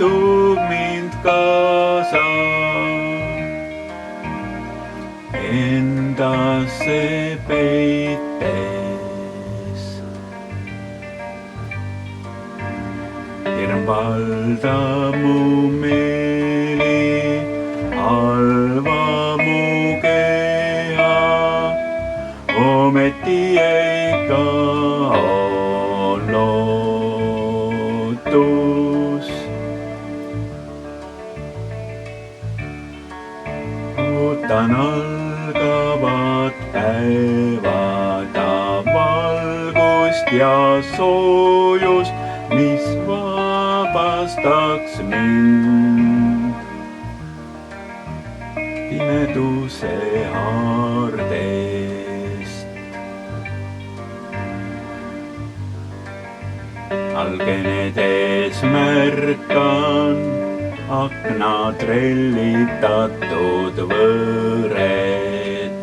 kutsub mind kaasa endasse peites. Hirm valdab mu meeli, halvab mu keha, ometi ikka on lootus. Ootan algavat päevada valgust ja soojust, mis vabastaks mind pimeduse haardest. Algenedes märkan akna trellitatud võõret.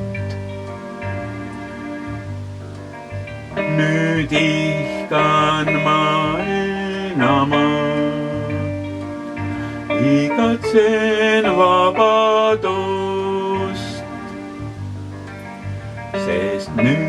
Nüüd ihkan ma enamat, igatsen vabadust, sest nüüd